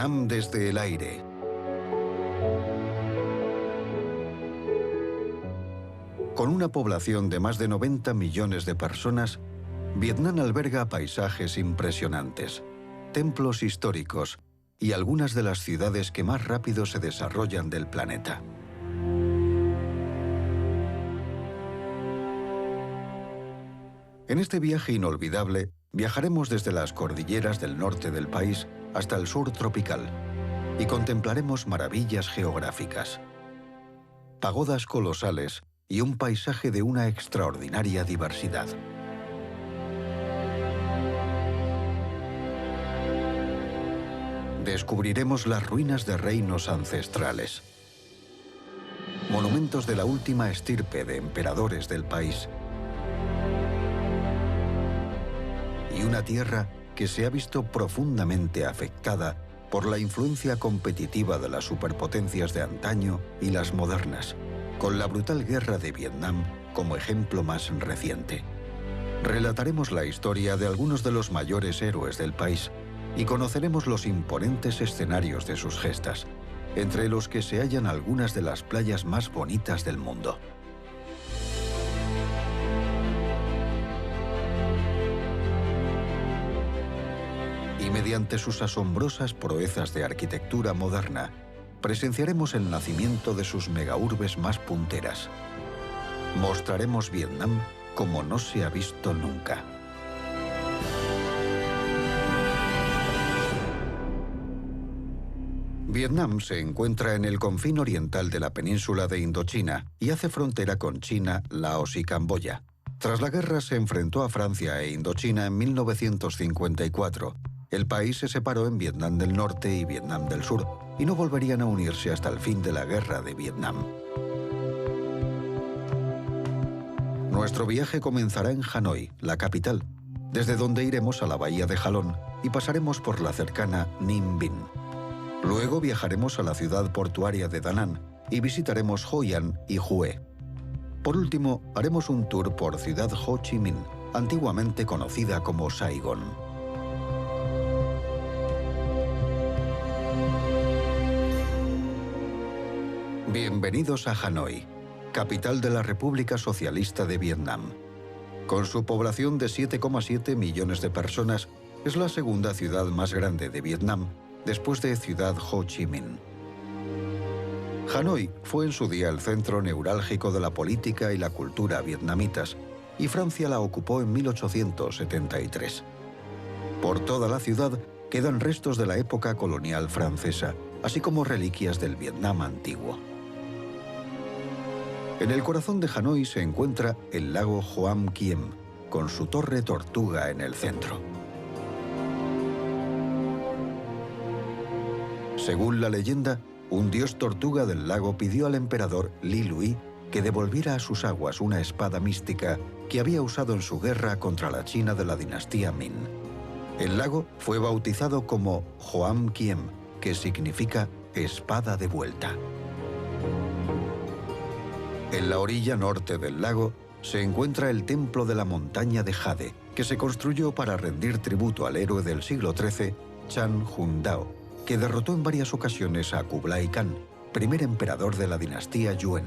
Vietnam desde el aire. Con una población de más de 90 millones de personas, Vietnam alberga paisajes impresionantes, templos históricos y algunas de las ciudades que más rápido se desarrollan del planeta. En este viaje inolvidable, viajaremos desde las cordilleras del norte del país hasta el sur tropical y contemplaremos maravillas geográficas, pagodas colosales y un paisaje de una extraordinaria diversidad. Descubriremos las ruinas de reinos ancestrales, monumentos de la última estirpe de emperadores del país y una tierra que se ha visto profundamente afectada por la influencia competitiva de las superpotencias de antaño y las modernas, con la brutal guerra de Vietnam como ejemplo más reciente. Relataremos la historia de algunos de los mayores héroes del país y conoceremos los imponentes escenarios de sus gestas, entre los que se hallan algunas de las playas más bonitas del mundo. Y mediante sus asombrosas proezas de arquitectura moderna, presenciaremos el nacimiento de sus megaurbes más punteras. Mostraremos Vietnam como no se ha visto nunca. Vietnam se encuentra en el confín oriental de la península de Indochina y hace frontera con China, Laos y Camboya. Tras la guerra se enfrentó a Francia e Indochina en 1954. El país se separó en Vietnam del Norte y Vietnam del Sur, y no volverían a unirse hasta el fin de la Guerra de Vietnam. Nuestro viaje comenzará en Hanoi, la capital, desde donde iremos a la bahía de Halong y pasaremos por la cercana Ninh Binh. Luego viajaremos a la ciudad portuaria de Da Nang y visitaremos Hoi An y Hue. Por último, haremos un tour por Ciudad Ho Chi Minh, antiguamente conocida como Saigón. Bienvenidos a Hanoi, capital de la República Socialista de Vietnam. Con su población de 7,7 millones de personas, es la segunda ciudad más grande de Vietnam, después de Ciudad Ho Chi Minh. Hanoi fue en su día el centro neurálgico de la política y la cultura vietnamitas, y Francia la ocupó en 1873. Por toda la ciudad quedan restos de la época colonial francesa, así como reliquias del Vietnam antiguo. En el corazón de Hanoi se encuentra el lago Hoam Kiem, con su torre tortuga en el centro. Según la leyenda, un dios tortuga del lago pidió al emperador Li Lui que devolviera a sus aguas una espada mística que había usado en su guerra contra la China de la dinastía Ming. El lago fue bautizado como Hoam Kiem, que significa espada de vuelta. En la orilla norte del lago se encuentra el templo de la montaña de Jade, que se construyó para rendir tributo al héroe del siglo XIII, Chan Hun Dao, que derrotó en varias ocasiones a Kublai Khan, primer emperador de la dinastía Yuan.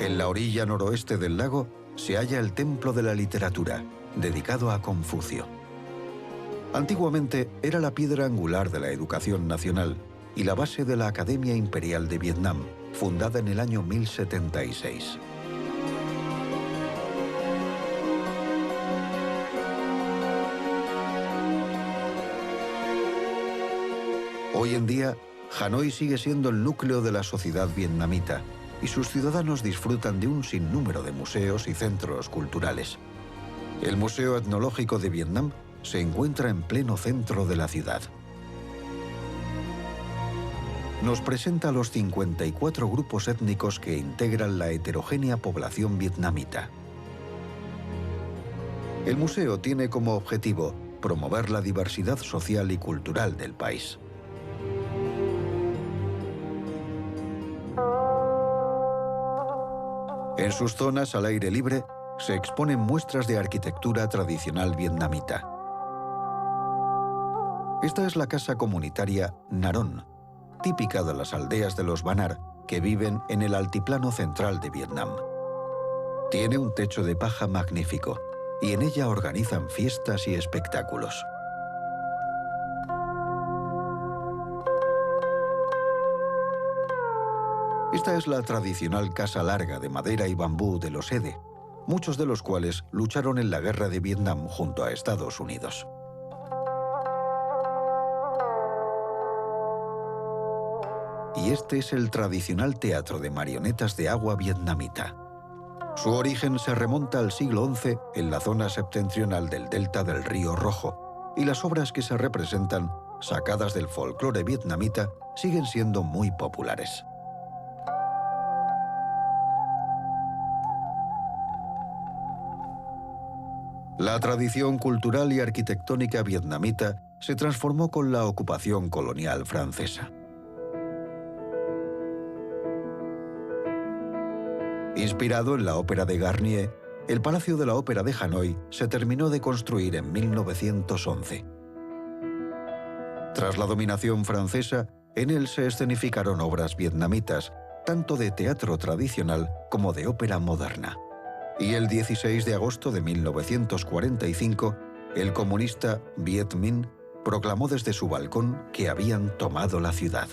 En la orilla noroeste del lago se halla el Templo de la Literatura, dedicado a Confucio. Antiguamente era la piedra angular de la educación nacional y la base de la Academia Imperial de Vietnam, fundada en el año 1076. Hoy en día, Hanoi sigue siendo el núcleo de la sociedad vietnamita y sus ciudadanos disfrutan de un sinnúmero de museos y centros culturales. El Museo Etnológico de Vietnam se encuentra en pleno centro de la ciudad. Nos presenta a los 54 grupos étnicos que integran la heterogénea población vietnamita. El museo tiene como objetivo promover la diversidad social y cultural del país. En sus zonas al aire libre se exponen muestras de arquitectura tradicional vietnamita. Esta es la casa comunitaria Naron, típica de las aldeas de los Banar, que viven en el altiplano central de Vietnam. Tiene un techo de paja magnífico y en ella organizan fiestas y espectáculos. Esta es la tradicional casa larga de madera y bambú de los Ede, muchos de los cuales lucharon en la guerra de Vietnam junto a Estados Unidos. Y este es el tradicional teatro de marionetas de agua vietnamita. Su origen se remonta al siglo XI en la zona septentrional del delta del Río Rojo, y las obras que se representan, sacadas del folclore vietnamita, siguen siendo muy populares. La tradición cultural y arquitectónica vietnamita se transformó con la ocupación colonial francesa. Inspirado en la ópera de Garnier, el Palacio de la Ópera de Hanoi se terminó de construir en 1911. Tras la dominación francesa, en él se escenificaron obras vietnamitas, tanto de teatro tradicional como de ópera moderna. Y el 16 de agosto de 1945, el comunista Viet Minh proclamó desde su balcón que habían tomado la ciudad.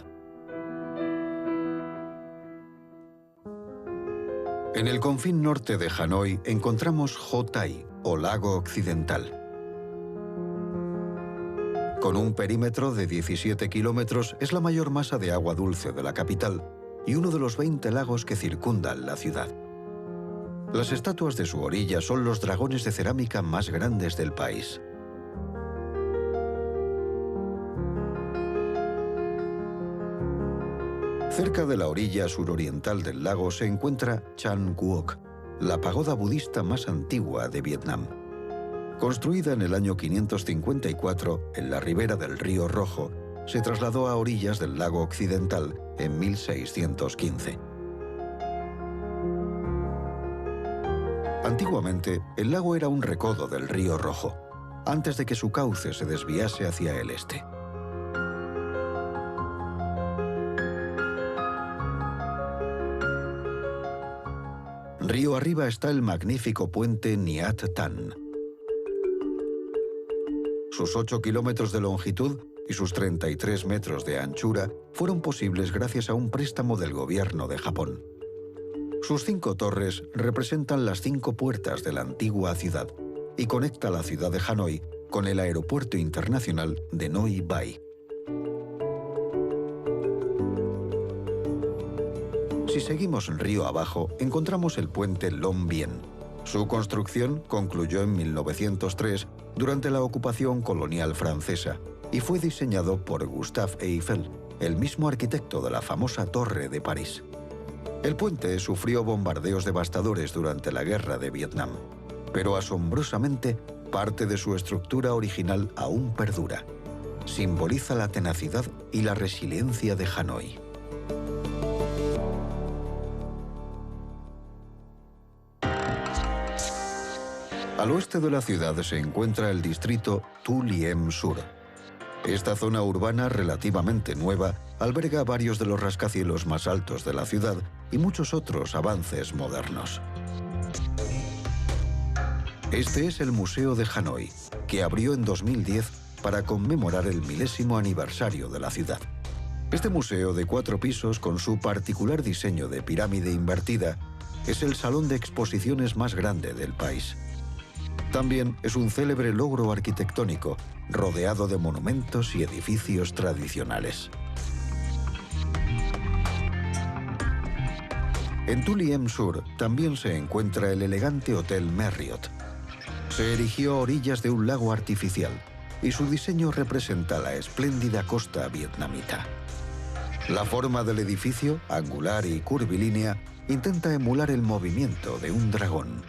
En el confín norte de Hanoi encontramos Ho Tai, o Lago Occidental. Con un perímetro de 17 kilómetros, es la mayor masa de agua dulce de la capital y uno de los 20 lagos que circundan la ciudad. Las estatuas de su orilla son los dragones de cerámica más grandes del país. Cerca de la orilla suroriental del lago se encuentra Chan Quoc, la pagoda budista más antigua de Vietnam. Construida en el año 554 en la ribera del Río Rojo, se trasladó a orillas del lago Occidental en 1615. Antiguamente, el lago era un recodo del Río Rojo, antes de que su cauce se desviase hacia el este. Río arriba está el magnífico puente Niat Tan. Sus 8 kilómetros de longitud y sus 33 metros de anchura fueron posibles gracias a un préstamo del gobierno de Japón. Sus 5 torres representan las 5 puertas de la antigua ciudad y conecta la ciudad de Hanoi con el aeropuerto internacional de Noi Bai. Si seguimos río abajo, encontramos el puente Long Bien. Su construcción concluyó en 1903 durante la ocupación colonial francesa y fue diseñado por Gustave Eiffel, el mismo arquitecto de la famosa Torre de París. El puente sufrió bombardeos devastadores durante la Guerra de Vietnam, pero asombrosamente parte de su estructura original aún perdura. Simboliza la tenacidad y la resiliencia de Hanoi. Al oeste de la ciudad se encuentra el distrito Tu Liem Sur. Esta zona urbana relativamente nueva alberga varios de los rascacielos más altos de la ciudad y muchos otros avances modernos. Este es el Museo de Hanoi, que abrió en 2010 para conmemorar el 10º aniversario de la ciudad. Este museo de 4 pisos, con su particular diseño de pirámide invertida, es el salón de exposiciones más grande del país. También es un célebre logro arquitectónico, rodeado de monumentos y edificios tradicionales. En Tu Liem Sur también se encuentra el elegante Hotel Marriott. Se erigió a orillas de un lago artificial y su diseño representa la espléndida costa vietnamita. La forma del edificio, angular y curvilínea, intenta emular el movimiento de un dragón.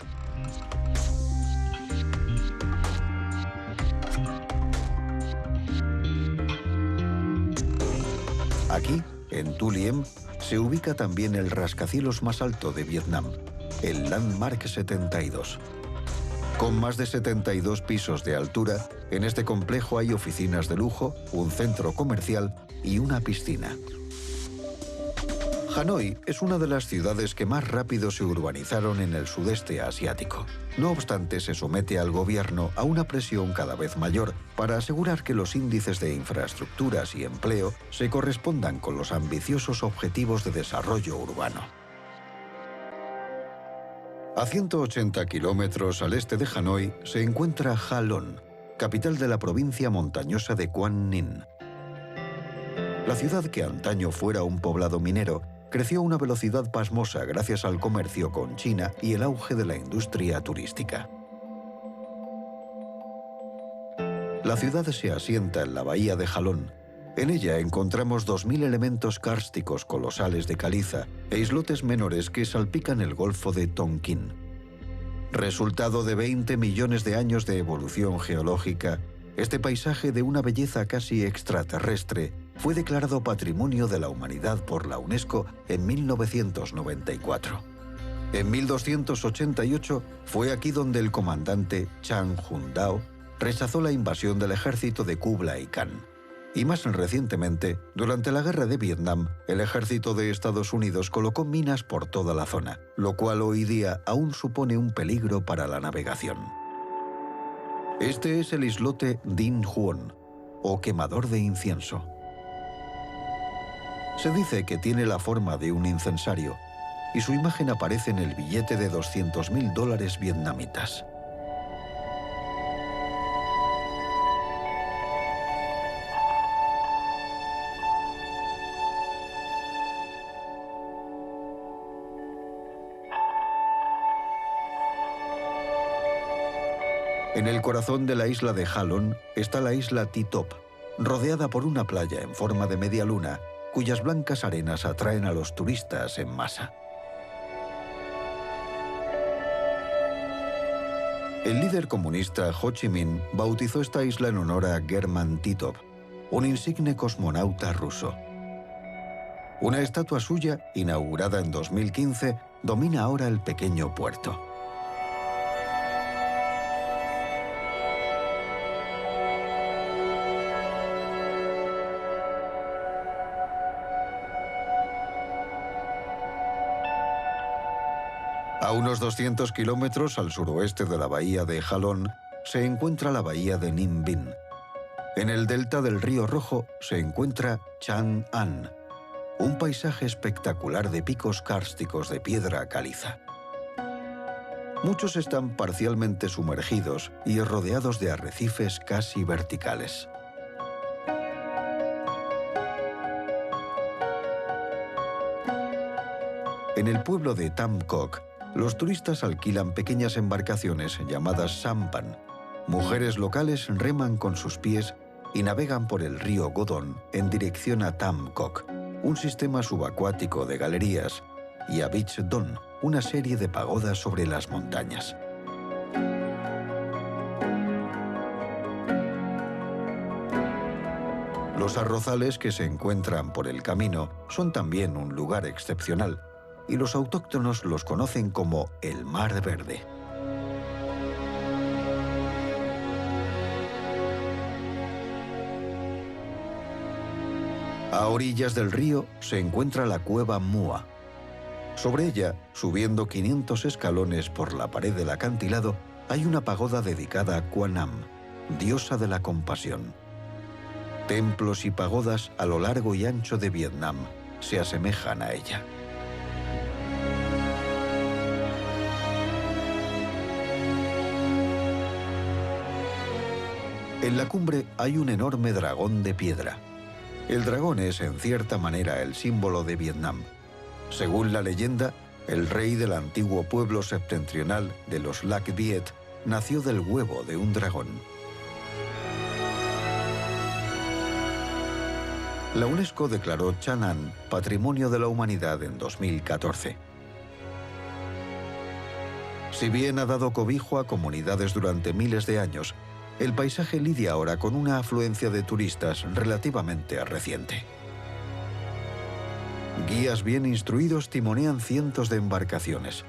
Aquí, en Tu Liem, se ubica también el rascacielos más alto de Vietnam, el Landmark 72. Con más de 72 pisos de altura, En este complejo hay oficinas de lujo, un centro comercial y una piscina. Hanoi es una de las ciudades que más rápido se urbanizaron en el sudeste asiático. No obstante, se somete al gobierno a una presión cada vez mayor para asegurar que los índices de infraestructuras y empleo se correspondan con los ambiciosos objetivos de desarrollo urbano. A 180 kilómetros al este de Hanoi se encuentra Ha Long, capital de la provincia montañosa de Quang Ninh. La ciudad, que antaño fuera un poblado minero, creció a una velocidad pasmosa gracias al comercio con China y el auge de la industria turística. La ciudad se asienta en la bahía de Ha Long. En ella encontramos 2.000 elementos kársticos colosales de caliza e islotes menores que salpican el Golfo de Tonkin. Resultado de 20 millones de años de evolución geológica, este paisaje de una belleza casi extraterrestre fue declarado Patrimonio de la Humanidad por la UNESCO en 1994. En 1288 fue aquí donde el comandante Chang Hun-dao rechazó la invasión del ejército de Kublai Khan. Y más recientemente, durante la Guerra de Vietnam, el ejército de Estados Unidos colocó minas por toda la zona, lo cual hoy día aún supone un peligro para la navegación. Este es el islote Din Huon, o quemador de incienso. Se dice que tiene la forma de un incensario, y su imagen aparece en el billete de $200.000 vietnamitas. En el corazón de la isla de Ha Long está la isla Ti Top, rodeada por una playa en forma de media luna, cuyas blancas arenas atraen a los turistas en masa. El líder comunista Ho Chi Minh bautizó esta isla en honor a German Titov, un insigne cosmonauta ruso. Una estatua suya, inaugurada en 2015, domina ahora el pequeño puerto. A unos 200 kilómetros al suroeste de la bahía de Ha Long se encuentra la bahía de Ninh Binh. En el delta del río Rojo se encuentra Chang An, un paisaje espectacular de picos kársticos de piedra caliza. Muchos están parcialmente sumergidos y rodeados de arrecifes casi verticales. En el pueblo de Tam Kok, los turistas alquilan pequeñas embarcaciones llamadas sampan. Mujeres locales reman con sus pies y navegan por el río Godon en dirección a Tam Kok, un sistema subacuático de galerías, y a Beach Don, una serie de pagodas sobre las montañas. Los arrozales que se encuentran por el camino son también un lugar excepcional, y los autóctonos los conocen como el Mar Verde. A orillas del río se encuentra la cueva Mua. Sobre ella, subiendo 500 escalones por la pared del acantilado, hay una pagoda dedicada a Quan Am, diosa de la compasión. Templos y pagodas a lo largo y ancho de Vietnam se asemejan a ella. En la cumbre hay un enorme dragón de piedra. El dragón es, en cierta manera, el símbolo de Vietnam. Según la leyenda, el rey del antiguo pueblo septentrional de los Lac Viet nació del huevo de un dragón. La UNESCO declaró Cha Nan Patrimonio de la Humanidad en 2014. Si bien ha dado cobijo a comunidades durante miles de años, el paisaje lidia ahora con una afluencia de turistas relativamente reciente. Guías bien instruidos timonean cientos de embarcaciones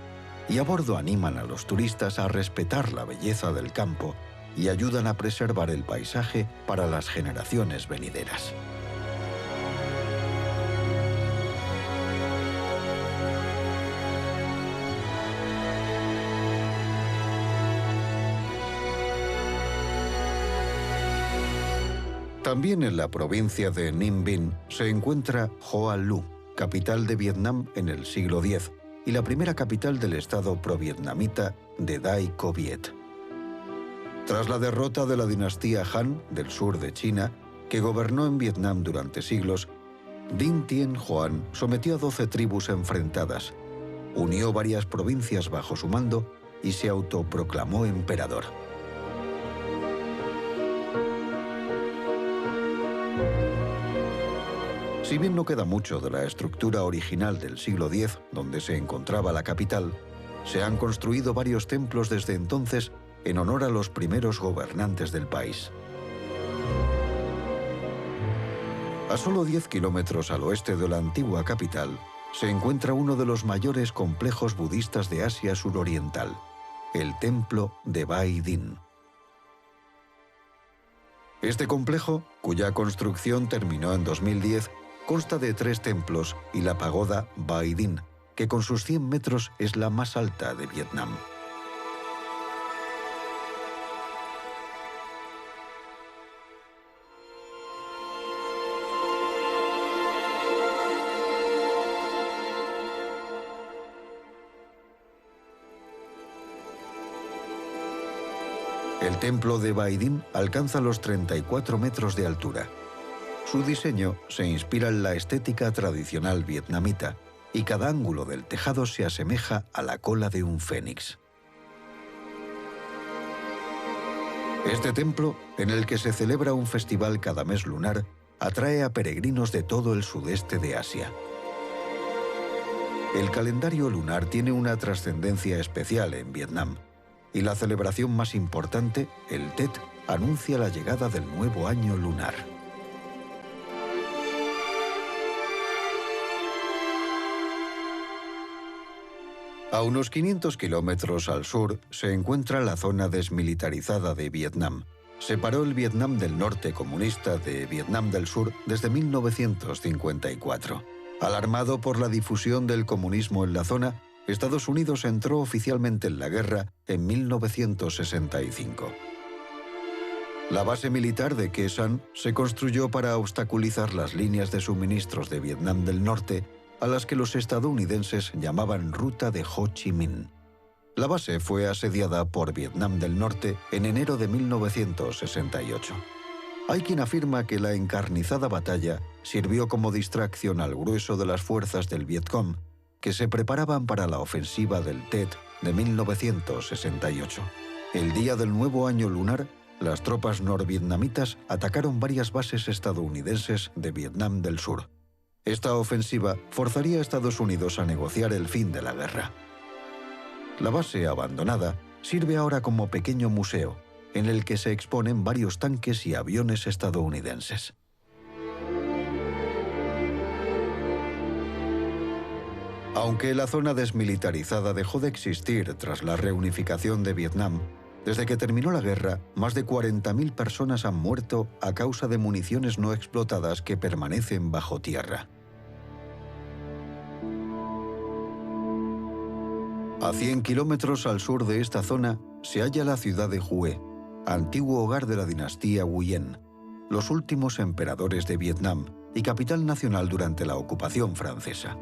y a bordo animan a los turistas a respetar la belleza del campo y ayudan a preservar el paisaje para las generaciones venideras. También en la provincia de Ninh Binh se encuentra Hoa Lu, capital de Vietnam en el siglo X y la primera capital del estado provietnamita de Dai Co Viet. Tras la derrota de la dinastía Han del sur de China, que gobernó en Vietnam durante siglos, Dinh Tien Hoan sometió a 12 tribus enfrentadas, unió varias provincias bajo su mando y se autoproclamó emperador. Si bien no queda mucho de la estructura original del siglo X, donde se encontraba la capital, se han construido varios templos desde entonces en honor a los primeros gobernantes del país. A solo 10 kilómetros al oeste de la antigua capital, se encuentra uno de los mayores complejos budistas de Asia suroriental, el Templo de Bai Dinh. Este complejo, cuya construcción terminó en 2010, consta de 3 templos y la pagoda Bai Dinh, que con sus 100 metros es la más alta de Vietnam. El templo de Bai Dinh alcanza los 34 metros de altura. Su diseño se inspira en la estética tradicional vietnamita y cada ángulo del tejado se asemeja a la cola de un fénix. Este templo, en el que se celebra un festival cada mes lunar, atrae a peregrinos de todo el sudeste de Asia. El calendario lunar tiene una trascendencia especial en Vietnam, y la celebración más importante, el Tet, anuncia la llegada del nuevo año lunar. A unos 500 kilómetros al sur se encuentra la zona desmilitarizada de Vietnam. Separó el Vietnam del norte comunista de Vietnam del Sur desde 1954. Alarmado por la difusión del comunismo en la zona, Estados Unidos entró oficialmente en la guerra en 1965. La base militar de Khe Sanh se construyó para obstaculizar las líneas de suministros de Vietnam del Norte, a las que los estadounidenses llamaban Ruta de Ho Chi Minh. La base fue asediada por Vietnam del Norte en enero de 1968. Hay quien afirma que la encarnizada batalla sirvió como distracción al grueso de las fuerzas del Vietcong, que se preparaban para la ofensiva del Tet de 1968. El día del nuevo año lunar, las tropas norvietnamitas atacaron varias bases estadounidenses de Vietnam del Sur. Esta ofensiva forzaría a Estados Unidos a negociar el fin de la guerra. La base abandonada sirve ahora como pequeño museo, en el que se exponen varios tanques y aviones estadounidenses. Aunque la zona desmilitarizada dejó de existir tras la reunificación de Vietnam, desde que terminó la guerra, más de 40.000 personas han muerto a causa de municiones no explotadas que permanecen bajo tierra. A 100 kilómetros al sur de esta zona se halla la ciudad de Hue, antiguo hogar de la dinastía Nguyen, los últimos emperadores de Vietnam y capital nacional durante la ocupación francesa.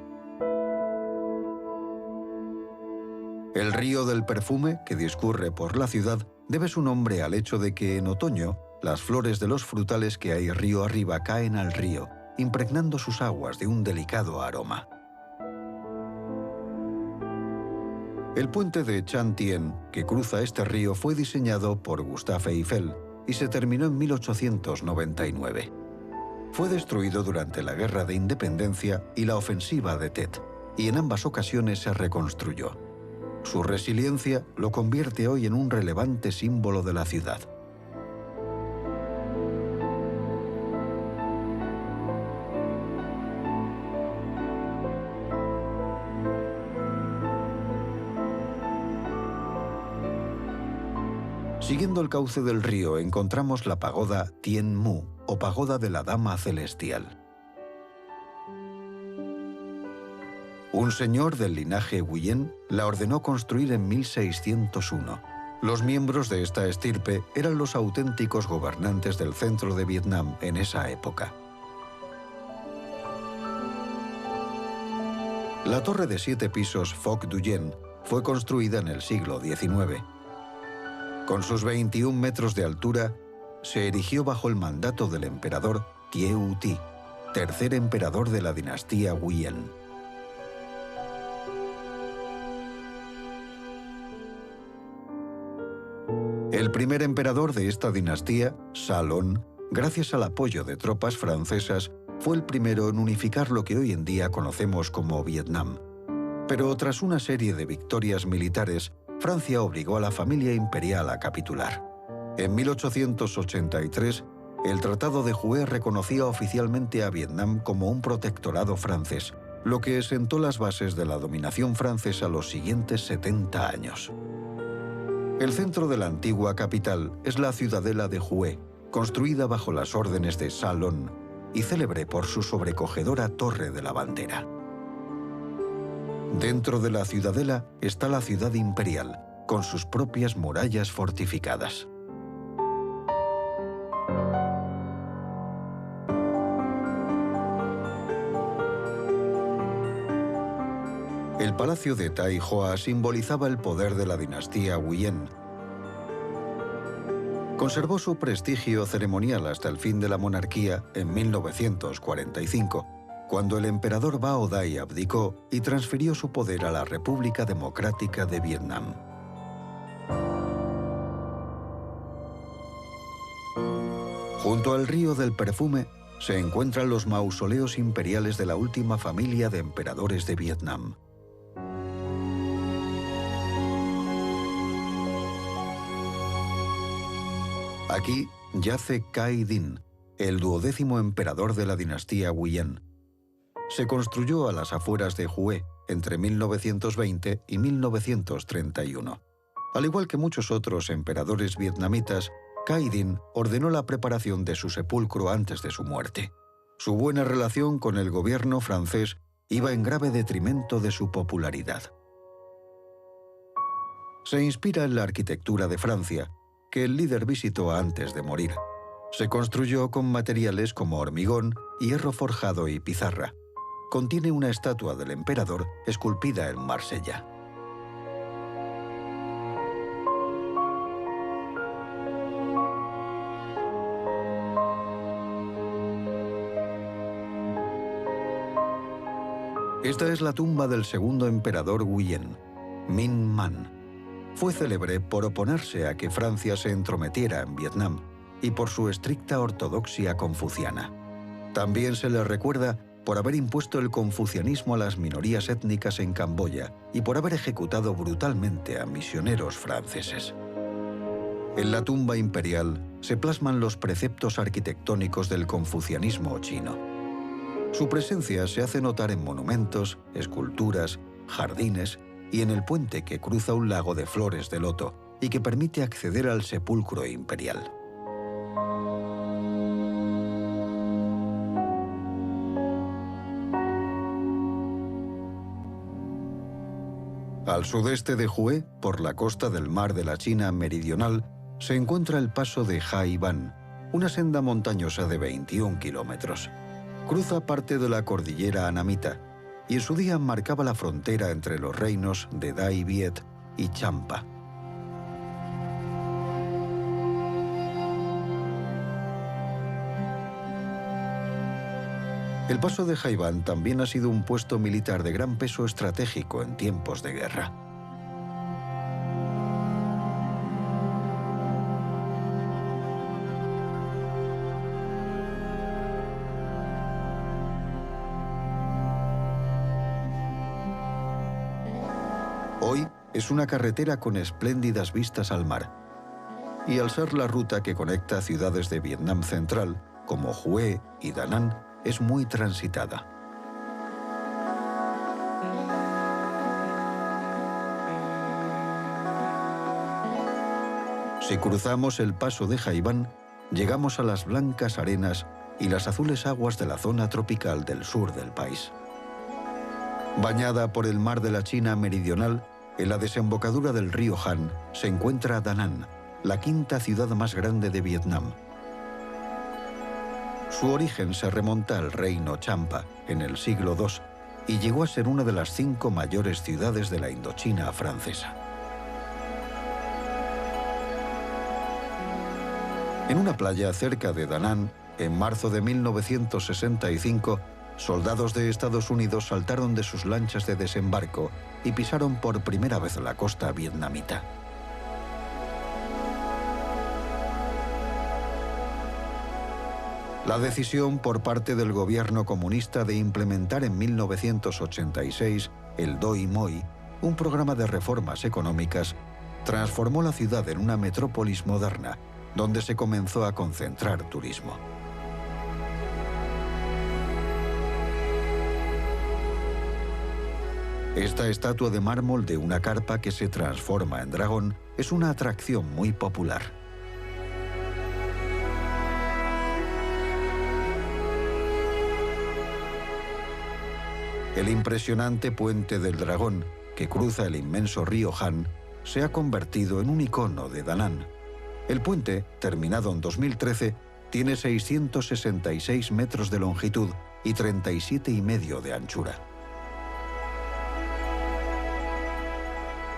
El río del perfume, que discurre por la ciudad, debe su nombre al hecho de que en otoño las flores de los frutales que hay río arriba caen al río, impregnando sus aguas de un delicado aroma. El puente de Chan Tien, que cruza este río, fue diseñado por Gustave Eiffel y se terminó en 1899. Fue destruido durante la Guerra de Independencia y la ofensiva de Tet, y en ambas ocasiones se reconstruyó. Su resiliencia lo convierte hoy en un relevante símbolo de la ciudad. Siguiendo el cauce del río encontramos la pagoda Tien Mu, o pagoda de la Dama Celestial. Un señor del linaje Huyen la ordenó construir en 1601. Los miembros de esta estirpe eran los auténticos gobernantes del centro de Vietnam en esa época. La torre de 7 pisos Phoc Duyen fue construida en el siglo XIX. Con sus 21 metros de altura, se erigió bajo el mandato del emperador Thieu Thi, tercer emperador de la dinastía Huyen. El primer emperador de esta dinastía, Salon, gracias al apoyo de tropas francesas, fue el primero en unificar lo que hoy en día conocemos como Vietnam. Pero tras una serie de victorias militares, Francia obligó a la familia imperial a capitular. En 1883, el Tratado de Hue reconocía oficialmente a Vietnam como un protectorado francés, lo que sentó las bases de la dominación francesa los siguientes 70 años. El centro de la antigua capital es la ciudadela de Hue, construida bajo las órdenes de Salon y célebre por su sobrecogedora Torre de la Bandera. Dentro de la ciudadela está la ciudad imperial, con sus propias murallas fortificadas. El palacio de Tai Hoa simbolizaba el poder de la dinastía Huyen. Conservó su prestigio ceremonial hasta el fin de la monarquía en 1945, cuando el emperador Bao Dai abdicó y transfirió su poder a la República Democrática de Vietnam. Junto al río del perfume se encuentran los mausoleos imperiales de la última familia de emperadores de Vietnam. Aquí yace Cai Din, el 12º emperador de la dinastía Huyen. Se construyó a las afueras de Hue entre 1920 y 1931. Al igual que muchos otros emperadores vietnamitas, Cai Din ordenó la preparación de su sepulcro antes de su muerte. Su buena relación con el gobierno francés iba en grave detrimento de su popularidad. Se inspira en la arquitectura de Francia, que el líder visitó antes de morir. Se construyó con materiales como hormigón, hierro forjado y pizarra. Contiene una estatua del emperador esculpida en Marsella. Esta es la tumba del segundo emperador Huyen, Minh Man. Fue célebre por oponerse a que Francia se entrometiera en Vietnam y por su estricta ortodoxia confuciana. También se le recuerda por haber impuesto el confucianismo a las minorías étnicas en Camboya y por haber ejecutado brutalmente a misioneros franceses. En la tumba imperial se plasman los preceptos arquitectónicos del confucianismo chino. Su presencia se hace notar en monumentos, esculturas, jardines y en el puente que cruza un lago de flores de loto y que permite acceder al sepulcro imperial. Al sudeste de Hue, por la costa del mar de la China meridional, se encuentra el paso de Hai Ban, una senda montañosa de 21 kilómetros. Cruza parte de la cordillera Anamita y en su día marcaba la frontera entre los reinos de Dai Viet y Champa. El paso de Hai Ban también ha sido un puesto militar de gran peso estratégico en tiempos de guerra. Hoy es una carretera con espléndidas vistas al mar. Y al ser la ruta que conecta ciudades de Vietnam Central, como Hue y Da Nang, es muy transitada. Si cruzamos el paso de Haibán, llegamos a las blancas arenas y las azules aguas de la zona tropical del sur del país. Bañada por el mar de la China meridional, en la desembocadura del río Han se encuentra Da Nang, la quinta ciudad más grande de Vietnam. Su origen se remonta al reino Champa en el siglo II y llegó a ser una de las 5 mayores ciudades de la Indochina francesa. En una playa cerca de Da Nang, en marzo de 1965, soldados de Estados Unidos saltaron de sus lanchas de desembarco y pisaron por primera vez la costa vietnamita. La decisión por parte del gobierno comunista de implementar en 1986 el Doi Moi, un programa de reformas económicas, transformó la ciudad en una metrópolis moderna, donde se comenzó a concentrar turismo. Esta estatua de mármol de una carpa que se transforma en dragón es una atracción muy popular. El impresionante puente del dragón, que cruza el inmenso río Han, se ha convertido en un icono de Da Nang. El puente, terminado en 2013, tiene 666 metros de longitud y 37,5 de anchura.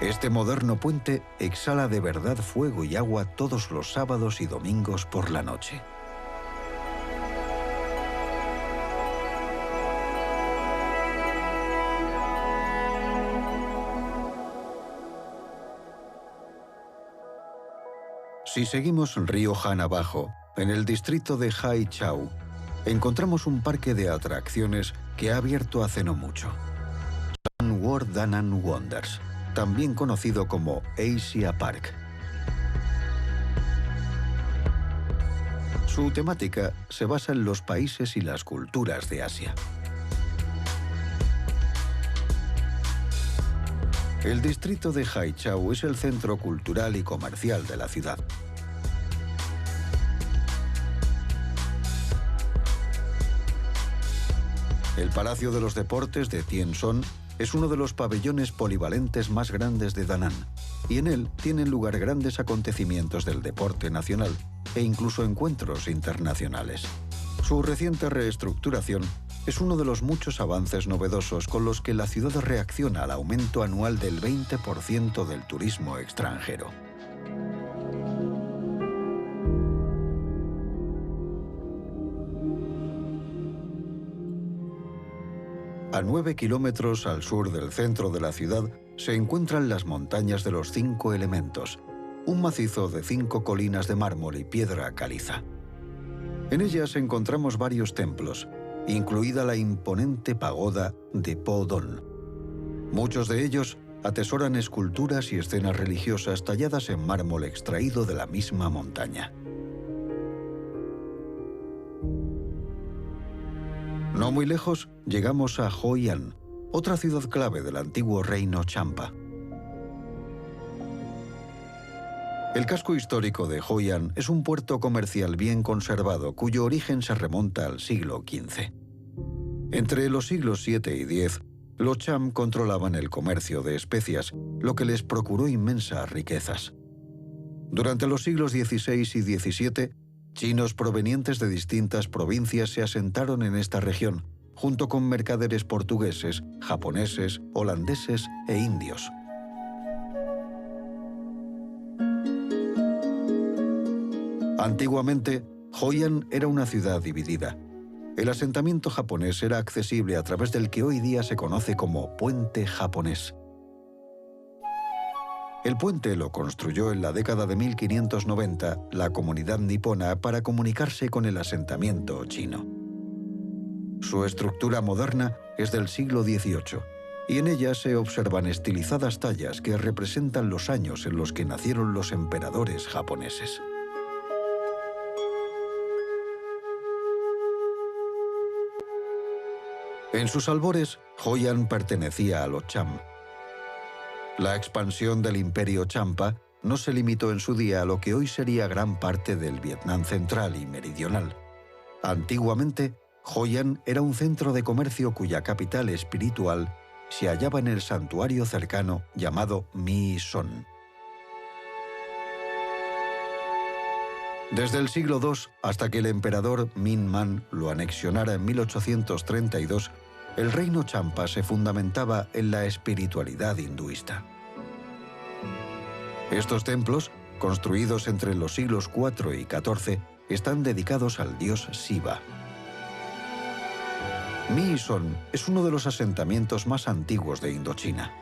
Este moderno puente exhala de verdad fuego y agua todos los sábados y domingos por la noche. Si seguimos el río Han abajo, en el distrito de Hai Chau, encontramos un parque de atracciones que ha abierto hace no mucho. Sun World Da Nang Wonders, también conocido como Asia Park. Su temática se basa en los países y las culturas de Asia. El distrito de Hai Chau es el centro cultural y comercial de la ciudad. El Palacio de los Deportes de Tien Son es uno de los pabellones polivalentes más grandes de Da Nang, y en él tienen lugar grandes acontecimientos del deporte nacional e incluso encuentros internacionales. Su reciente reestructuración es uno de los muchos avances novedosos con los que la ciudad reacciona al aumento anual del 20% del turismo extranjero. A 9 kilómetros al sur del centro de la ciudad se encuentran las montañas de los 5 elementos, un macizo de 5 colinas de mármol y piedra caliza. En ellas encontramos varios templos, incluida la imponente pagoda de Po Don. Muchos de ellos atesoran esculturas y escenas religiosas talladas en mármol extraído de la misma montaña. No muy lejos llegamos a Hoi An, otra ciudad clave del antiguo reino Champa. El casco histórico de Hoi An es un puerto comercial bien conservado cuyo origen se remonta al siglo XV. Entre los siglos VII y X, los Cham controlaban el comercio de especias, lo que les procuró inmensas riquezas. Durante los siglos XVI y XVII, chinos provenientes de distintas provincias se asentaron en esta región, junto con mercaderes portugueses, japoneses, holandeses e indios. Antiguamente, Hoi An era una ciudad dividida. El asentamiento japonés era accesible a través del que hoy día se conoce como Puente Japonés. El puente lo construyó en la década de 1590 la comunidad nipona para comunicarse con el asentamiento chino. Su estructura moderna es del siglo XVIII y en ella se observan estilizadas tallas que representan los años en los que nacieron los emperadores japoneses. En sus albores, Hoi An pertenecía a los Cham. La expansión del imperio Champa no se limitó en su día a lo que hoy sería gran parte del Vietnam central y meridional. Antiguamente, Hoi An era un centro de comercio cuya capital espiritual se hallaba en el santuario cercano llamado My Son. Desde el siglo II hasta que el emperador Minh Man lo anexionara en 1832, el reino Champa se fundamentaba en la espiritualidad hinduista. Estos templos, construidos entre los siglos IV y XIV, están dedicados al dios Shiva. My Son es uno de los asentamientos más antiguos de Indochina.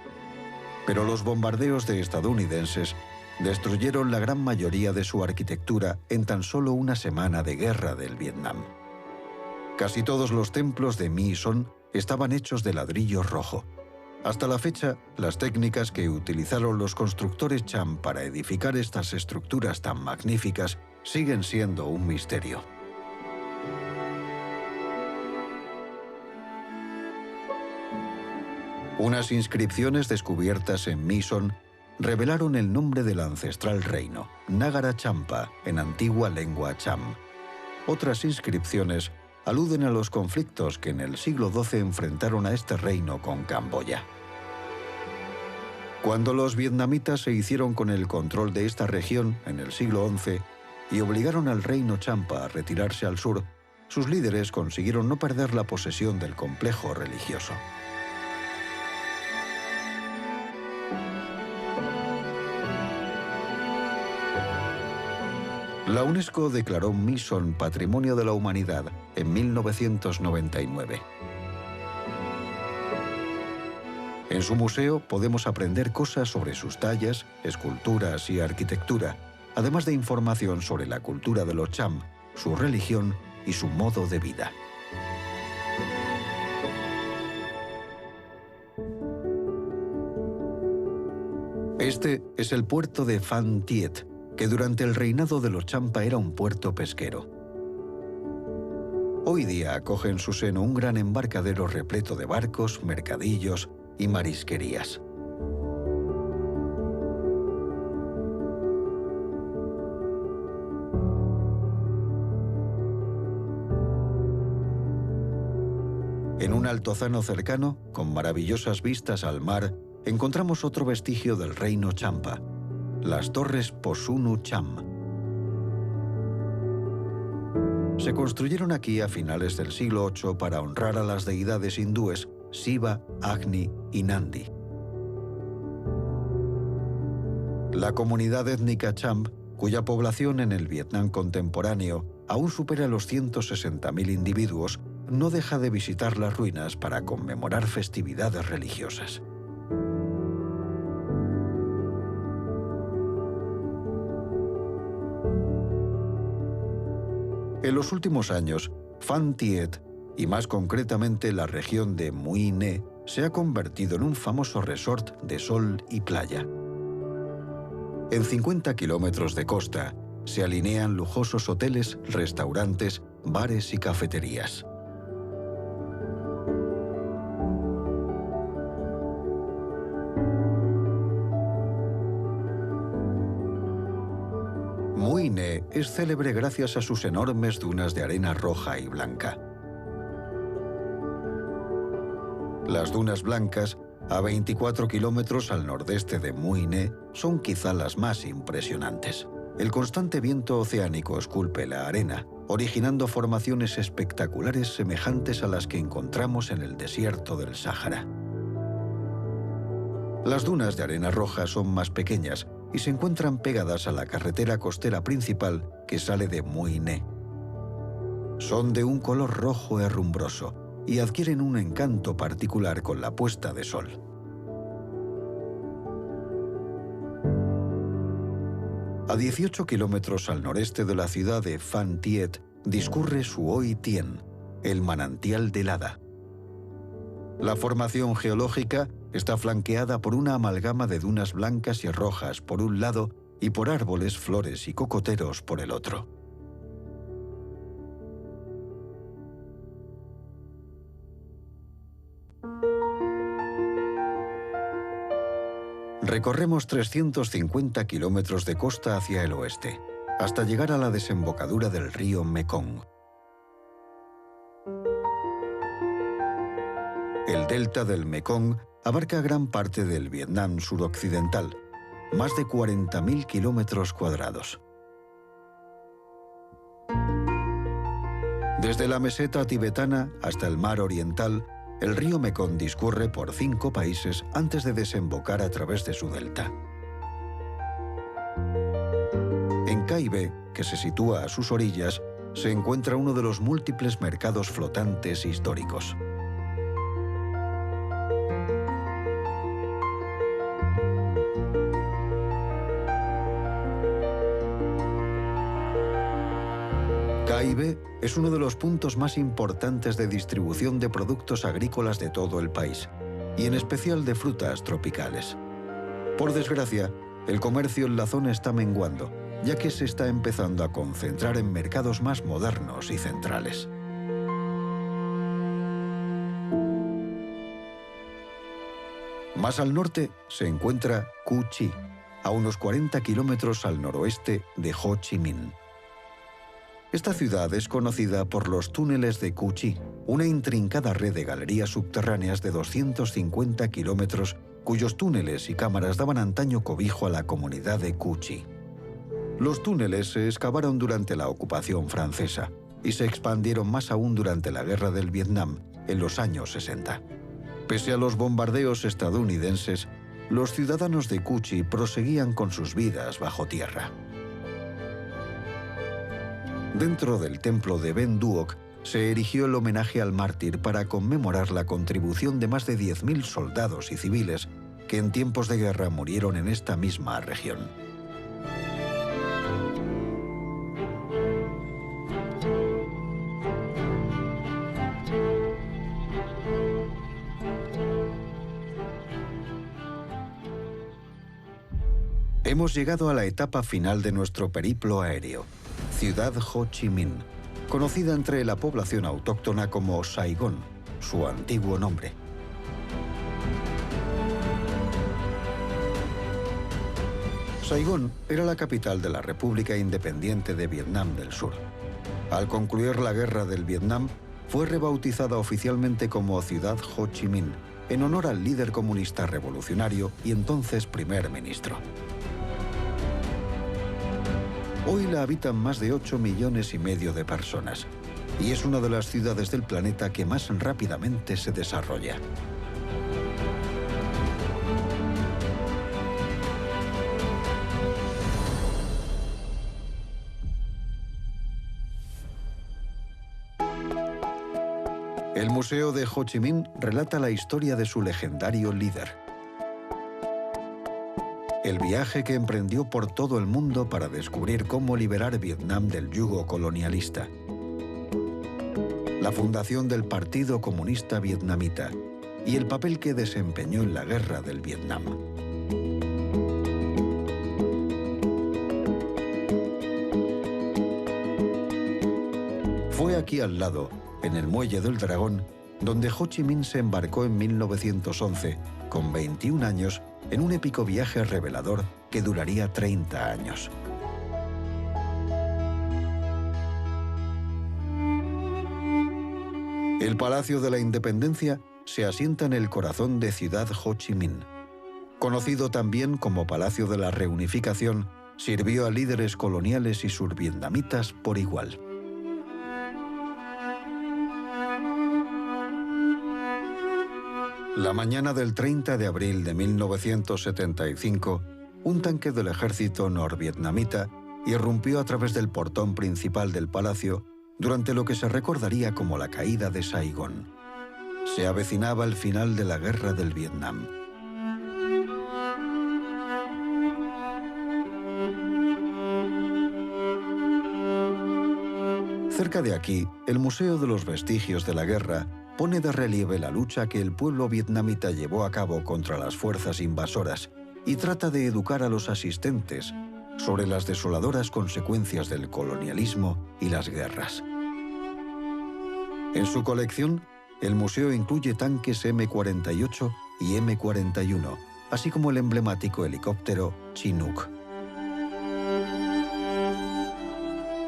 Pero los bombardeos de estadounidenses destruyeron la gran mayoría de su arquitectura en tan solo una semana de guerra del Vietnam. Casi todos los templos de My Son estaban hechos de ladrillo rojo. Hasta la fecha, las técnicas que utilizaron los constructores Cham para edificar estas estructuras tan magníficas siguen siendo un misterio. Unas inscripciones descubiertas en My Son revelaron el nombre del ancestral reino, Nagara Champa, en antigua lengua Cham. Otras inscripciones aluden a los conflictos que en el siglo XII enfrentaron a este reino con Camboya. Cuando los vietnamitas se hicieron con el control de esta región en el siglo XI y obligaron al reino Champa a retirarse al sur, sus líderes consiguieron no perder la posesión del complejo religioso. La UNESCO declaró My Son Patrimonio de la Humanidad en 1999. En su museo podemos aprender cosas sobre sus tallas, esculturas y arquitectura, además de información sobre la cultura de los Cham, su religión y su modo de vida. Este es el puerto de Phan Thiet, que durante el reinado de los Champa era un puerto pesquero. Hoy día acoge en su seno un gran embarcadero repleto de barcos, mercadillos y marisquerías. En un altozano cercano, con maravillosas vistas al mar, encontramos otro vestigio del reino Champa, las torres Posunu Cham. Se construyeron aquí a finales del siglo VIII para honrar a las deidades hindúes Shiva, Agni y Nandi. La comunidad étnica Cham, cuya población en el Vietnam contemporáneo aún supera los 160.000 individuos, no deja de visitar las ruinas para conmemorar festividades religiosas. En los últimos años, Phan Thiet, y más concretamente la región de Mui Ne, se ha convertido en un famoso resort de sol y playa. En 50 kilómetros de costa se alinean lujosos hoteles, restaurantes, bares y cafeterías. Mui Ne es célebre gracias a sus enormes dunas de arena roja y blanca. Las dunas blancas, a 24 kilómetros al nordeste de Mui Ne, son quizá las más impresionantes. El constante viento oceánico esculpe la arena, originando formaciones espectaculares semejantes a las que encontramos en el desierto del Sáhara. Las dunas de arena roja son más pequeñas y se encuentran pegadas a la carretera costera principal que sale de Mui Ne. Son de un color rojo herrumbroso y adquieren un encanto particular con la puesta de sol. A 18 kilómetros al noreste de la ciudad de Phan Thiet discurre Suoi Tien, el manantial del Hada. La formación geológica está flanqueada por una amalgama de dunas blancas y rojas por un lado y por árboles, flores y cocoteros por el otro. Recorremos 350 kilómetros de costa hacia el oeste, hasta llegar a la desembocadura del río Mekong. El delta del Mekong abarca gran parte del Vietnam suroccidental, más de 40.000 kilómetros cuadrados. Desde la meseta tibetana hasta el mar oriental, el río Mekong discurre por 5 países antes de desembocar a través de su delta. En Cai Be, que se sitúa a sus orillas, se encuentra uno de los múltiples mercados flotantes históricos. Cai Be es uno de los puntos más importantes de distribución de productos agrícolas de todo el país, y en especial de frutas tropicales. Por desgracia, el comercio en la zona está menguando, ya que se está empezando a concentrar en mercados más modernos y centrales. Más al norte se encuentra Cu Chi, a unos 40 kilómetros al noroeste de Ho Chi Minh. Esta ciudad es conocida por los túneles de Cu Chi, una intrincada red de galerías subterráneas de 250 kilómetros cuyos túneles y cámaras daban antaño cobijo a la comunidad de Cu Chi. Los túneles se excavaron durante la ocupación francesa y se expandieron más aún durante la Guerra del Vietnam en los años 60. Pese a los bombardeos estadounidenses, los ciudadanos de Cu Chi proseguían con sus vidas bajo tierra. Dentro del templo de Ben Duoc se erigió el homenaje al mártir para conmemorar la contribución de más de 10.000 soldados y civiles que en tiempos de guerra murieron en esta misma región. Hemos llegado a la etapa final de nuestro periplo aéreo, Ciudad Ho Chi Minh, conocida entre la población autóctona como Saigón, su antiguo nombre. Saigón era la capital de la República Independiente de Vietnam del Sur. Al concluir la Guerra del Vietnam, fue rebautizada oficialmente como Ciudad Ho Chi Minh, en honor al líder comunista revolucionario y entonces primer ministro. Hoy la habitan más de 8,5 millones de personas, y es una de las ciudades del planeta que más rápidamente se desarrolla. El Museo de Ho Chi Minh relata la historia de su legendario líder. El viaje que emprendió por todo el mundo para descubrir cómo liberar Vietnam del yugo colonialista. La fundación del Partido Comunista Vietnamita y el papel que desempeñó en la Guerra del Vietnam. Fue aquí al lado, en el Muelle del Dragón, donde Ho Chi Minh se embarcó en 1911, con 21 años, en un épico viaje revelador que duraría 30 años. El Palacio de la Independencia se asienta en el corazón de Ciudad Ho Chi Minh. Conocido también como Palacio de la Reunificación, sirvió a líderes coloniales y survietnamitas por igual. La mañana del 30 de abril de 1975, un tanque del ejército norvietnamita irrumpió a través del portón principal del palacio durante lo que se recordaría como la caída de Saigón. Se avecinaba el final de la Guerra del Vietnam. Cerca de aquí, el Museo de los Vestigios de la Guerra pone de relieve la lucha que el pueblo vietnamita llevó a cabo contra las fuerzas invasoras y trata de educar a los asistentes sobre las desoladoras consecuencias del colonialismo y las guerras. En su colección, el museo incluye tanques M-48 y M-41, así como el emblemático helicóptero Chinook.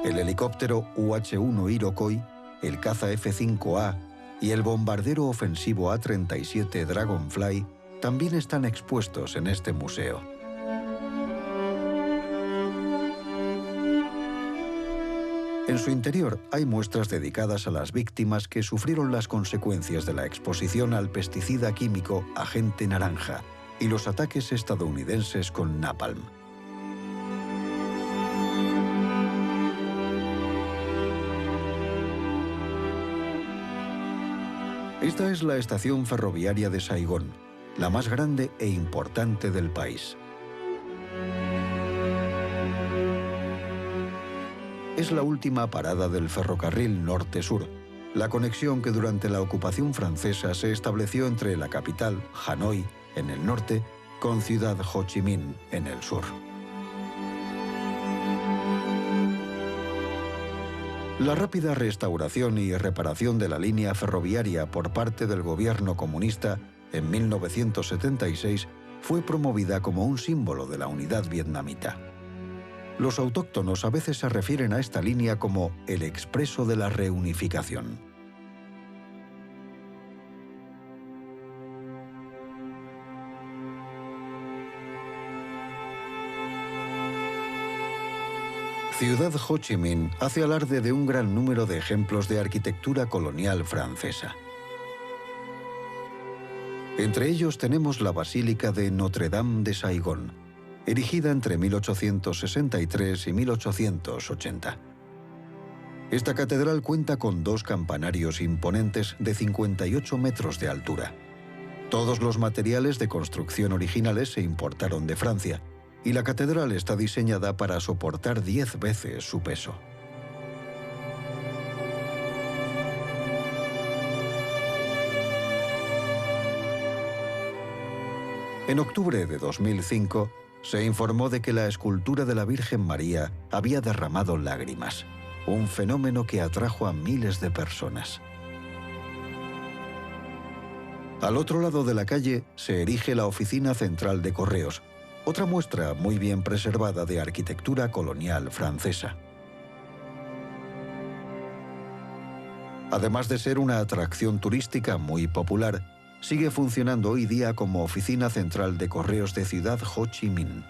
El helicóptero UH-1 Iroquois, el caza F-5A y el bombardero ofensivo A-37 Dragonfly también están expuestos en este museo. En su interior hay muestras dedicadas a las víctimas que sufrieron las consecuencias de la exposición al pesticida químico Agente Naranja y los ataques estadounidenses con napalm. Esta es la estación ferroviaria de Saigón, la más grande e importante del país. Es la última parada del ferrocarril norte-sur, la conexión que durante la ocupación francesa se estableció entre la capital, Hanoi, en el norte, con Ciudad Ho Chi Minh, en el sur. La rápida restauración y reparación de la línea ferroviaria por parte del gobierno comunista en 1976 fue promovida como un símbolo de la unidad vietnamita. Los autóctonos a veces se refieren a esta línea como el expreso de la reunificación. Ciudad Ho Chi Minh hace alarde de un gran número de ejemplos de arquitectura colonial francesa. Entre ellos tenemos la Basílica de Notre-Dame de Saigón, erigida entre 1863 y 1880. Esta catedral cuenta con 2 campanarios imponentes de 58 metros de altura. Todos los materiales de construcción originales se importaron de Francia, y la catedral está diseñada para soportar 10 veces su peso. En octubre de 2005, se informó de que la escultura de la Virgen María había derramado lágrimas, un fenómeno que atrajo a miles de personas. Al otro lado de la calle se erige la Oficina Central de Correos, otra muestra muy bien preservada de arquitectura colonial francesa. Además de ser una atracción turística muy popular, sigue funcionando hoy día como Oficina Central de Correos de Ciudad Ho Chi Minh.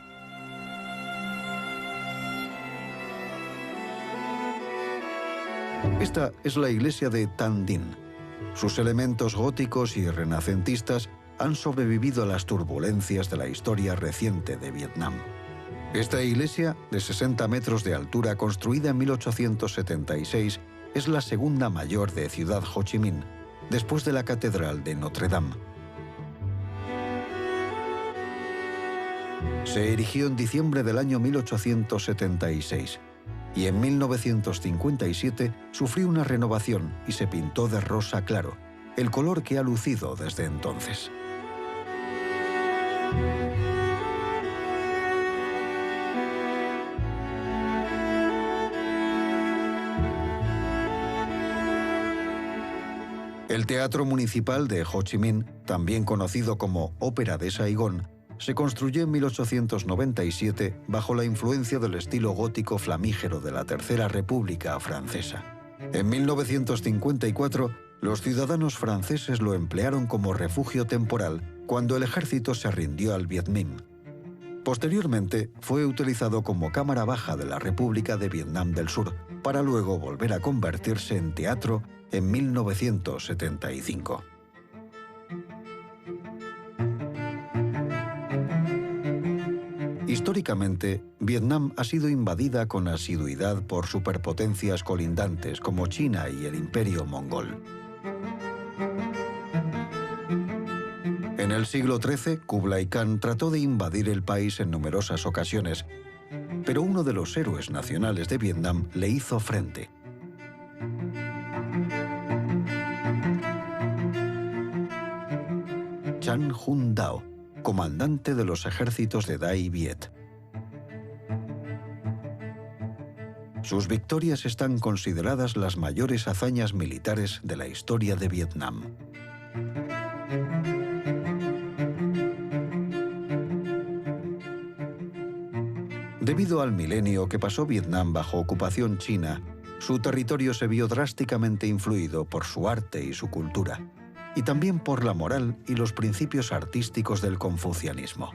Esta es la iglesia de Tan Dinh. Sus elementos góticos y renacentistas han sobrevivido a las turbulencias de la historia reciente de Vietnam. Esta iglesia, de 60 metros de altura, construida en 1876, es la segunda mayor de Ciudad Ho Chi Minh, después de la Catedral de Notre-Dame. Se erigió en diciembre del año 1876 y en 1957 sufrió una renovación y se pintó de rosa claro, el color que ha lucido desde entonces. El Teatro Municipal de Ho Chi Minh, también conocido como Ópera de Saigón, se construyó en 1897 bajo la influencia del estilo gótico flamígero de la Tercera República Francesa. En 1954, los ciudadanos franceses lo emplearon como refugio temporal cuando el ejército se rindió al Viet Minh. Posteriormente, fue utilizado como cámara baja de la República de Vietnam del Sur, para luego volver a convertirse en teatro en 1975. Históricamente, Vietnam ha sido invadida con asiduidad por superpotencias colindantes como China y el Imperio Mongol. En el siglo XIII, Kublai Khan trató de invadir el país en numerosas ocasiones, pero uno de los héroes nacionales de Vietnam le hizo frente. Chan Hun Dao, comandante de los ejércitos de Dai Viet. Sus victorias están consideradas las mayores hazañas militares de la historia de Vietnam. Debido al milenio que pasó Vietnam bajo ocupación china, su territorio se vio drásticamente influido por su arte y su cultura, y también por la moral y los principios artísticos del confucianismo.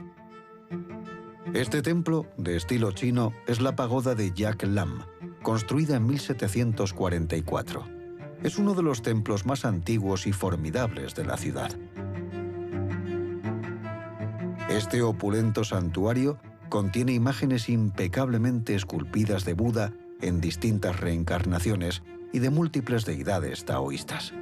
Este templo, de estilo chino, es la pagoda de Yak Lam, construida en 1744. Es uno de los templos más antiguos y formidables de la ciudad. Este opulento santuario contiene imágenes impecablemente esculpidas de Buda en distintas reencarnaciones y de múltiples deidades taoístas.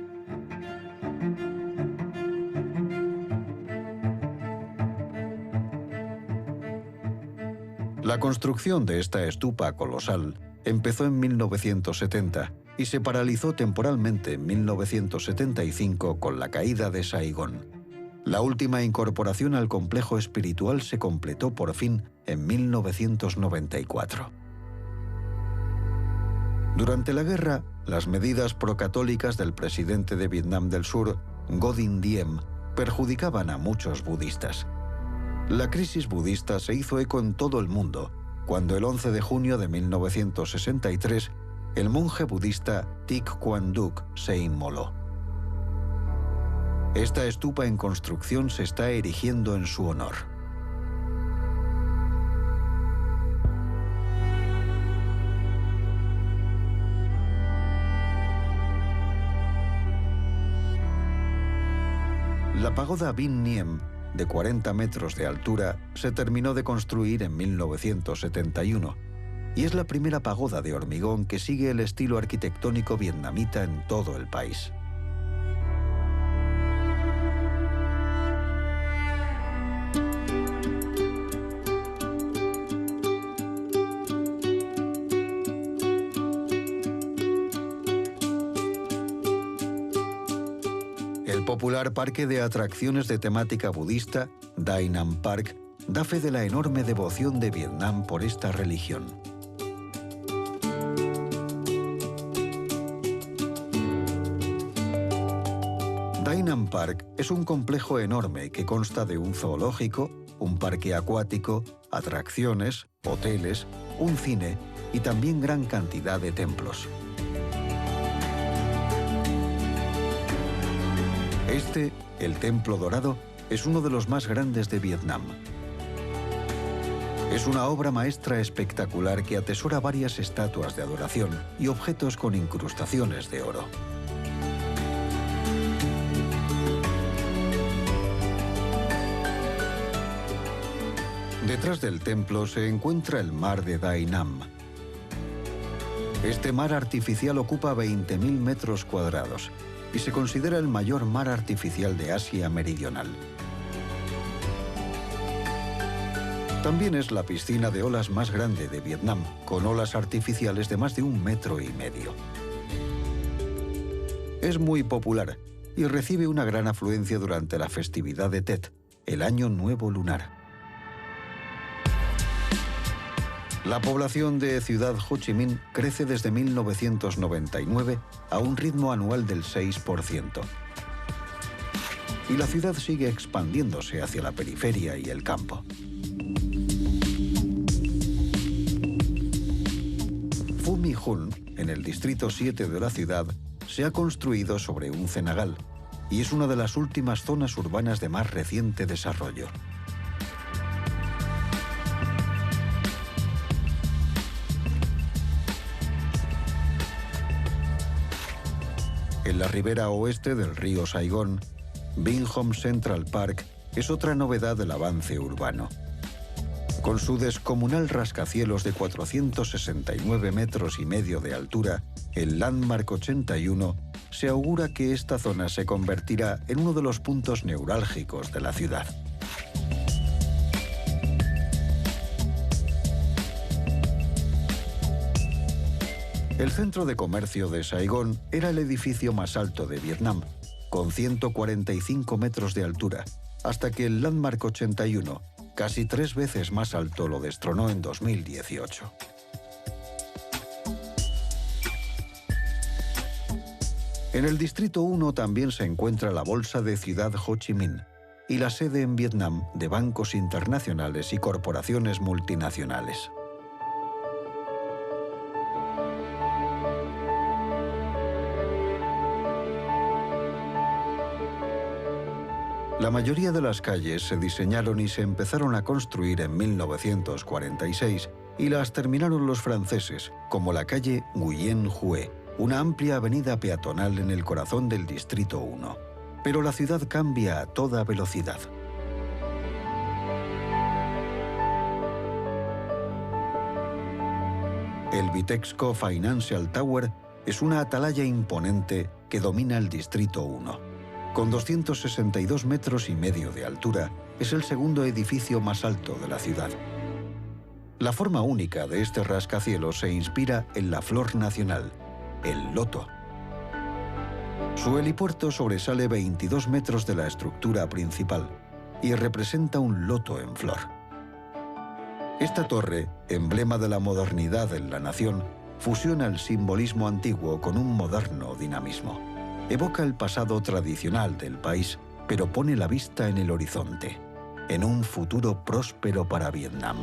La construcción de esta estupa colosal empezó en 1970 y se paralizó temporalmente en 1975 con la caída de Saigón. La última incorporación al complejo espiritual se completó por fin en 1994. Durante la guerra, las medidas procatólicas del presidente de Vietnam del Sur, Ngo Dinh Diem, perjudicaban a muchos budistas. La crisis budista se hizo eco en todo el mundo cuando el 11 de junio de 1963 el monje budista Thich Quang Duc se inmoló. Esta estupa en construcción se está erigiendo en su honor. La pagoda Vinh Nghiem, de 40 metros de altura, se terminó de construir en 1971 y es la primera pagoda de hormigón que sigue el estilo arquitectónico vietnamita en todo el país. El popular parque de atracciones de temática budista, Dai Nam Park, da fe de la enorme devoción de Vietnam por esta religión. Dai Nam Park es un complejo enorme que consta de un zoológico, un parque acuático, atracciones, hoteles, un cine y también gran cantidad de templos. Este, el Templo Dorado, es uno de los más grandes de Vietnam. Es una obra maestra espectacular que atesora varias estatuas de adoración y objetos con incrustaciones de oro. Detrás del templo se encuentra el mar de Dai Nam. Este mar artificial ocupa 20.000 metros cuadrados y se considera el mayor mar artificial de Asia Meridional. También es la piscina de olas más grande de Vietnam, con olas artificiales de más de 1,5 metros. Es muy popular y recibe una gran afluencia durante la festividad de Tet, el Año Nuevo Lunar. La población de Ciudad Ho Chi Minh crece desde 1999 a un ritmo anual del 6%. Y la ciudad sigue expandiéndose hacia la periferia y el campo. Phu My Hun, en el distrito 7 de la ciudad, se ha construido sobre un cenagal y es una de las últimas zonas urbanas de más reciente desarrollo. En la ribera oeste del río Saigón, Vinh Homm Central Park es otra novedad del avance urbano. Con su descomunal rascacielos de 469,5 metros de altura, el Landmark 81 se augura que esta zona se convertirá en uno de los puntos neurálgicos de la ciudad. El centro de comercio de Saigón era el edificio más alto de Vietnam, con 145 metros de altura, hasta que el Landmark 81, casi 3 veces más alto, lo destronó en 2018. En el Distrito 1 también se encuentra la Bolsa de Ciudad Ho Chi Minh y la sede en Vietnam de bancos internacionales y corporaciones multinacionales. La mayoría de las calles se diseñaron y se empezaron a construir en 1946 y las terminaron los franceses, como la calle Guyen-Hue, una amplia avenida peatonal en el corazón del Distrito 1. Pero la ciudad cambia a toda velocidad. El Bitexco Financial Tower es una atalaya imponente que domina el Distrito 1. Con 262 metros y medio de altura, es el segundo edificio más alto de la ciudad. La forma única de este rascacielos se inspira en la flor nacional, el loto. Su helipuerto sobresale 22 metros de la estructura principal y representa un loto en flor. Esta torre, emblema de la modernidad en la nación, fusiona el simbolismo antiguo con un moderno dinamismo. Evoca el pasado tradicional del país, pero pone la vista en el horizonte, en un futuro próspero para Vietnam.